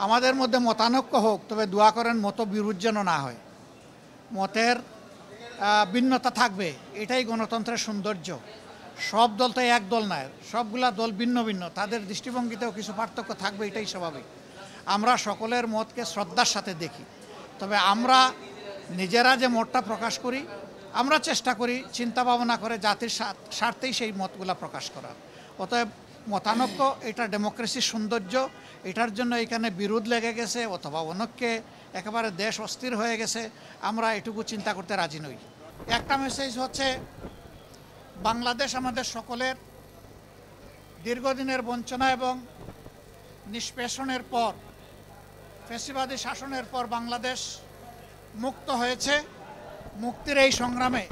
আমাদের মধ্যে মতানৈক্য হোক, তবে দোয়া করেন মত বিরোধ যেন না হয়। মতের ভিন্নতা থাকবে, এটাই গণতন্ত্রের সৌন্দর্য। সব দল তো এক দল নয়, সবগুলা দল ভিন্ন ভিন্ন, তাদের দৃষ্টিভঙ্গিতেও কিছু পার্থক্য থাকবে, এটাই স্বাভাবিক। আমরা সকলের মতকে শ্রদ্ধার সাথে দেখি, তবে আমরা নিজেরা যে মতটা প্রকাশ করি, আমরা চেষ্টা করি চিন্তা ভাবনা করে জাতির স্বার্থেই সেই মতগুলা প্রকাশ করার। অতএব মতানৈক্য এটা ডেমোক্রেসির সৌন্দর্য। এটার জন্য এখানে বিরোধ লেগে গেছে অথবা অনেককে একেবারে দেশ অস্থির হয়ে গেছে, আমরা এটুকু চিন্তা করতে রাজি নই। একটা মেসেজ হচ্ছে, বাংলাদেশ আমাদের সকলের দীর্ঘদিনের বঞ্চনা এবং নিষ্পেষণের পর, ফ্যাসিবাদী শাসনের পর বাংলাদেশ মুক্ত হয়েছে। মুক্তির এই সংগ্রামে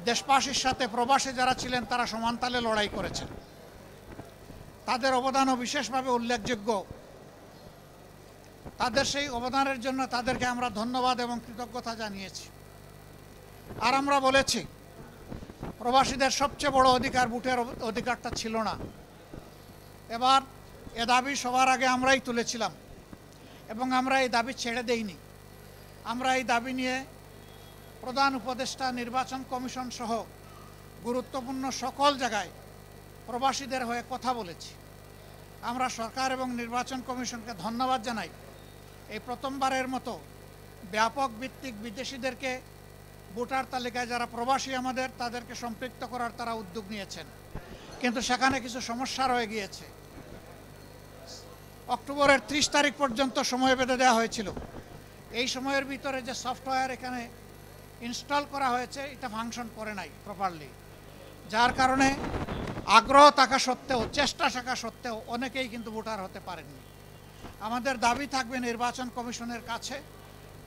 দেশবাসীর সাথে প্রবাসী যারা ছিলেন তারা সমানতালে লড়াই করেছেন, তাদের অবদানও বিশেষভাবে উল্লেখযোগ্য। তাদের সেই অবদানের জন্য তাদেরকে আমরা ধন্যবাদ এবং কৃতজ্ঞতা জানিয়েছি। আর আমরা বলেছি, প্রবাসীদের সবচেয়ে বড় অধিকার ভোটের অধিকারটা ছিল না। এবার এ দাবি সবার আগে আমরাই তুলেছিলাম এবং আমরা এই দাবি ছেড়ে দেইনি। আমরা এই দাবি নিয়ে প্রধান উপদেষ্টা, নির্বাচন কমিশন সহ গুরুত্বপূর্ণ সকল জায়গায় প্রবাসীদের হয়ে কথা বলেছি। আমরা সরকার এবং নির্বাচন কমিশনকে ধন্যবাদ জানাই। এই প্রথমবারের মতো ব্যাপক ভিত্তিক বিদেশিদেরকে ভোটার তালিকায় যারা প্রবাসী আমাদের, তাদেরকে সম্পৃক্ত করার তারা উদ্যোগ নিয়েছেন, কিন্তু সেখানে কিছু সমস্যা রয়ে গিয়েছে। অক্টোবরের 30 তারিখ পর্যন্ত সময় বেঁধে দেওয়া হয়েছিল। এই সময়ের ভিতরে যে সফটওয়্যার এখানে ইনস্টল করা হয়েছে, এটা ফাংশন করে নাই প্রপারলি, যার কারণে আগ্রহ থাকা সত্ত্বেও, চেষ্টা থাকা সত্ত্বেও অনেকেই কিন্তু ভোটার হতে পারেননি। আমাদের দাবি থাকবে নির্বাচন কমিশনের কাছে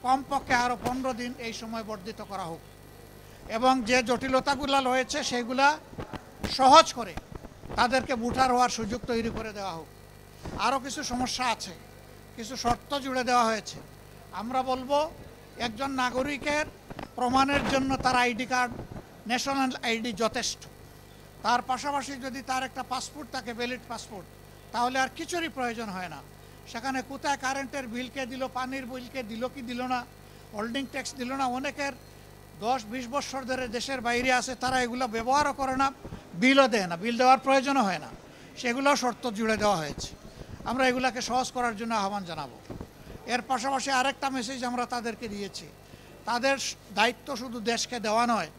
কমপক্ষে আরও 15 দিন এই সময় বর্ধিত করা হোক এবং যে জটিলতাগুলো রয়েছে সেগুলা সহজ করে তাদেরকে ভোটার হওয়ার সুযোগ তৈরি করে দেওয়া হোক। আরও কিছু সমস্যা আছে, কিছু শর্ত জুড়ে দেওয়া হয়েছে। আমরা বলবো, একজন নাগরিকের প্রমাণের জন্য তার আইডি কার্ড, ন্যাশনাল আইডি যথেষ্ট। তার পাশাপাশি যদি তার একটা পাসপোর্ট থাকে, ভ্যালিড পাসপোর্ট, তাহলে আর কিছুরই প্রয়োজন হয় না। সেখানে কোথায় কারেন্টের বিলকে দিল, পানির বিলকে দিল কি দিল না, হোল্ডিং ট্যাক্স দিল না, অনেকের 10-20 বছর ধরে দেশের বাইরে আছে, তারা এগুলো ব্যবহারও করে না, বিলও দেয় না, বিল দেওয়ার প্রয়োজনও হয় না, সেগুলো শর্ত জুড়ে দেওয়া হয়েছে। আমরা এগুলাকে সহজ করার জন্য আহ্বান জানাবো। এর পাশাপাশি আরেকটা মেসেজ আমরা তাদেরকে দিয়েছি, তাদের দায়িত্ব শুধু দেশকে দেওয়া নয়,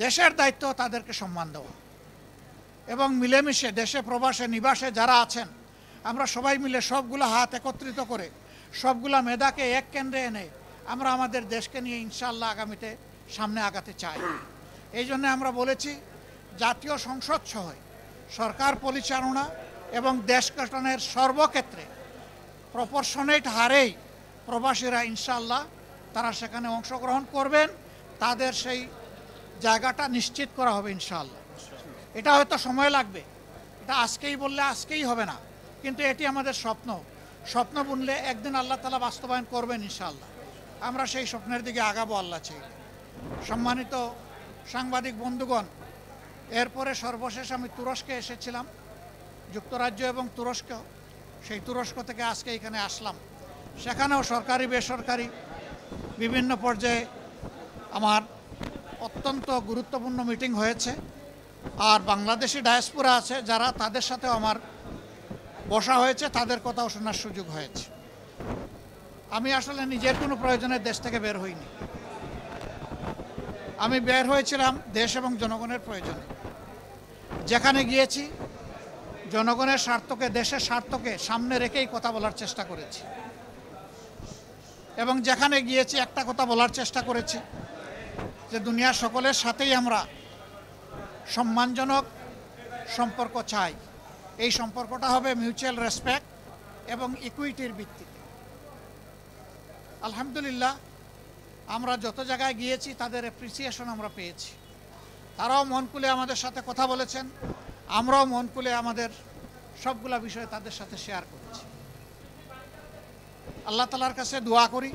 দেশের দায়িত্ব তাদেরকে সম্মান দেওয়া এবং মিলেমিশে দেশে প্রবাসে নিবাসে যারা আছেন, আমরা সবাই মিলে সবগুলো হাত একত্রিত করে সবগুলা মেধাকে এক কেন্দ্রে এনে আমরা আমাদের দেশকে নিয়ে ইনশাআল্লাহ আগামীতে সামনে আগাতে চাই। এই জন্য আমরা বলেছি, জাতীয় সংসদ সহ সরকার পরিচালনা এবং দেশ গঠনের সর্বক্ষেত্রে প্রপোর্শনেট হারেই প্রবাসীরা ইনশাআল্লাহ তারা সেখানে অংশগ্রহণ করবেন, তাদের সেই জায়গাটা নিশ্চিত করা হবে ইনশাআল্লাহ। এটা হয়তো সময় লাগবে, এটা আজকেই বললে আজকেই হবে না, কিন্তু এটি আমাদের স্বপ্ন। স্বপ্ন বুনলে একদিন আল্লাহ তাআলা বাস্তবায়ন করবেন ইনশাআল্লাহ। আমরা সেই স্বপ্নের দিকে আগাবো আল্লাহ চাইলে। সম্মানিত সাংবাদিক বন্ধুগণ, এরপরে সর্বশেষ আমি তুরস্কে এসেছিলাম, যুক্তরাজ্য এবং তুরস্ক। সেই তুরস্ক থেকে আজকে এখানে আসলাম। সেখানেও সরকারি বেসরকারি বিভিন্ন পর্যায়ে আমার অত্যন্ত গুরুত্বপূর্ণ মিটিং হয়েছে। আর বাংলাদেশি ডায়াসপোরা আছে যারা, তাদের সাথেও আমার বসা হয়েছে, তাদের কথাও শোনার সুযোগ হয়েছে। আমি আসলে নিজের কোনো প্রয়োজনে দেশ থেকে বের হইনি, আমি বের হয়েছিলাম দেশ এবং জনগণের প্রয়োজনে। যেখানে গিয়েছি জনগণের স্বার্থকে, দেশের স্বার্থকে সামনে রেখেই কথা বলার চেষ্টা করেছি এবং যেখানে গিয়েছি একটা কথা বলার চেষ্টা করেছি যে দুনিয়ার সকলের সাথেই আমরা সম্মানজনক সম্পর্ক চাই। এই সম্পর্কটা হবে মিউচুয়াল রেসপেক্ট এবং ইকুইটির ভিত্তিতে। আলহামদুলিল্লাহ, আমরা যত জায়গায় গিয়েছি তাদের অ্যাপ্রিসিয়েশন আমরা পেয়েছি। তারাও মন খুলে আমাদের সাথে কথা বলেছেন, আমরাও মন খুলে আমাদের সবগুলা বিষয় তাদের সাথে শেয়ার করেছি। আল্লাহ তাআলার কাছে দোয়া করি,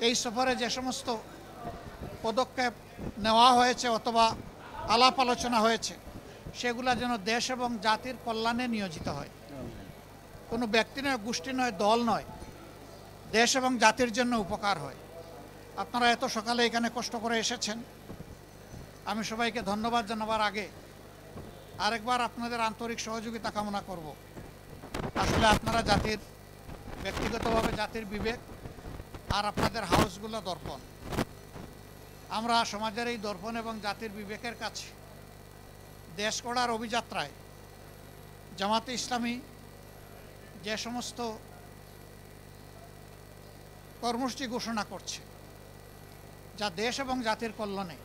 এই সফরে যে সমস্ত পদক্ষেপ নেওয়া হয়েছে অথবা আলাপ আলোচনা হয়েছে, সেগুলা যেন দেশ এবং জাতির কল্যাণে নিয়োজিত হয়। কোনো ব্যক্তি নয়, গোষ্ঠী নয়, দল নয়, দেশ এবং জাতির জন্য উপকার হয়। আপনারা এত সকালে এখানে কষ্ট করে এসেছেন, আমি সবাইকে ধন্যবাদ জানাবার আগে আরেকবার আপনাদের আন্তরিক সহযোগিতা কামনা করব। আসলে আপনারা জাতির, ব্যক্তিগতভাবে জাতির বিবেক, আর আপনাদের হাউসগুলো দর্পণ। আমরা সমাজের এই দর্পণ এবং জাতির বিবেকের কাছে দেশ গড়ার অভিযাত্রায় জামাতে ইসলামী যে সমস্ত কর্মসূচি ঘোষণা করছে, যা দেশ এবং জাতির কল্যাণে,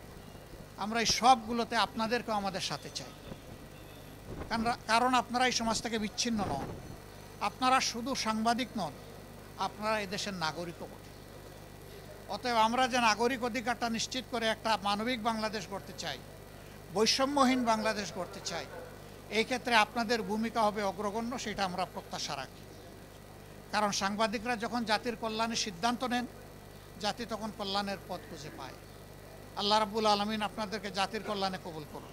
আমরা এই সবগুলোতে আপনাদেরকেও আমাদের সাথে চাই। কারণ আপনারা এই সমাজ থেকে বিচ্ছিন্ন নন, আপনারা শুধু সাংবাদিক নন, আপনারা এদেশের নাগরিকও বটে। অতএব আমরা যে নাগরিক অধিকারটা নিশ্চিত করে একটা মানবিক বাংলাদেশ গড়তে চাই, বৈষম্যহীন বাংলাদেশ গড়তে চাই, এই ক্ষেত্রে আপনাদের ভূমিকা হবে অগ্রগণ্য, সেটা আমরা প্রত্যাশা রাখি। কারণ সাংবাদিকরা যখন জাতির কল্যাণের সিদ্ধান্ত নেন, জাতি তখন কল্যাণের পথ খুঁজে পায়। আল্লাহ রাব্বুল আলামিন আপনাদেরকে জাতির কল্যাণে কবুল করুন।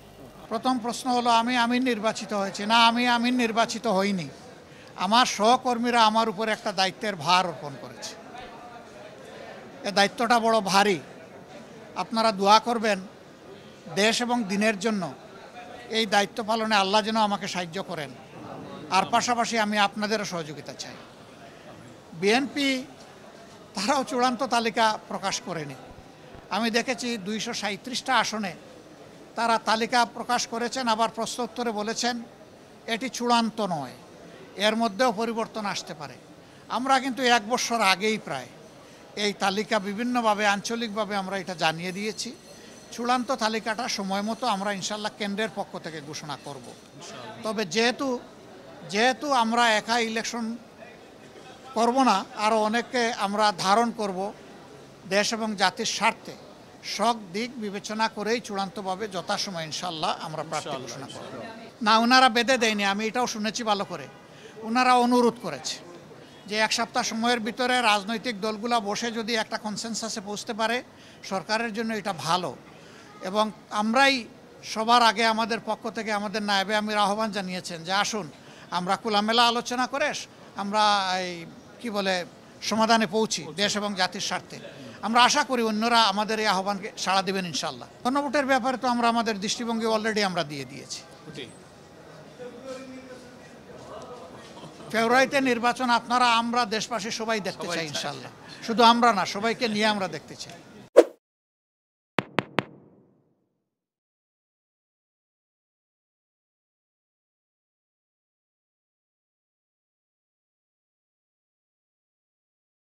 প্রথম প্রশ্ন হলো, আমি আমির নির্বাচিত হয়েছি না? আমি আমির নির্বাচিত হইনি। আমার সহকর্মীরা আমার উপর একটা দায়িত্বের ভার অর্পণ করেছে। এ দায়িত্বটা বড় ভারী। আপনারা দোয়া করবেন দেশ এবং দিনের জন্য, এই দায়িত্ব পালনে আল্লাহ যেন আমাকে সাহায্য করেন। আর পাশাপাশি আমি আপনাদেরও সহযোগিতা চাই। বিএনপি তারাও চূড়ান্ত তালিকা প্রকাশ করেনি। আমি দেখেছি 237টা আসনে তারা তালিকা প্রকাশ করেছেন, আবার প্রশ্ন উত্তরে বলেছেন এটি চূড়ান্ত নয়, এর মধ্যেও পরিবর্তন আসতে পারে। আমরা কিন্তু 1 বছর আগেই প্রায় এই তালিকা বিভিন্নভাবে আঞ্চলিকভাবে আমরা এটা জানিয়ে দিয়েছি। চূড়ান্ত তালিকাটা সময় মতো আমরা ইনশাল্লাহ কেন্দ্রের পক্ষ থেকে ঘোষণা করব। তবে যেহেতু আমরা একা ইলেকশন করব না, আরও অনেককে আমরা ধারণ করব, দেশ এবং জাতির স্বার্থে সব দিক বিবেচনা করেই চূড়ান্তভাবে যথাসময় ইনশাল্লাহ আমরা প্রার্থী ঘোষণা করব। না, ওনারা বেঁধে দেয়নি, আমি এটাও শুনেছি ভালো করে। ওনারা অনুরোধ করেছে যে 1 সপ্তাহ সময়ের ভিতরে রাজনৈতিক দলগুলো বসে যদি একটা কনসেনসাসে পৌঁছতে পারে, সরকারের জন্য এটা ভালো। এবং আমরাই সবার আগে আমাদের পক্ষ থেকে আমাদের নায়েবে আমির আহ্বান জানিয়েছেন যে আসুন আমরা খোলামেলা আলোচনা করে আমরা এই সমাধানে পৌঁছি দেশ এবং জাতির স্বার্থে। আমরা আশা করি অন্যরা আমাদের এই আহ্বানকে সাড়া দেবেন ইনশাল্লাহ। গণভোটের ব্যাপারে তো আমরা আমাদের দৃষ্টিভঙ্গি অলরেডি আমরা দিয়ে দিয়েছি। ফেব্রুয়ারিতে নির্বাচন আমরা দেশবাসী সবাই দেখতে চাই ইনশাল্লাহ। শুধু আমরা না, সবাইকে নিয়ে আমরা দেখতে চাই।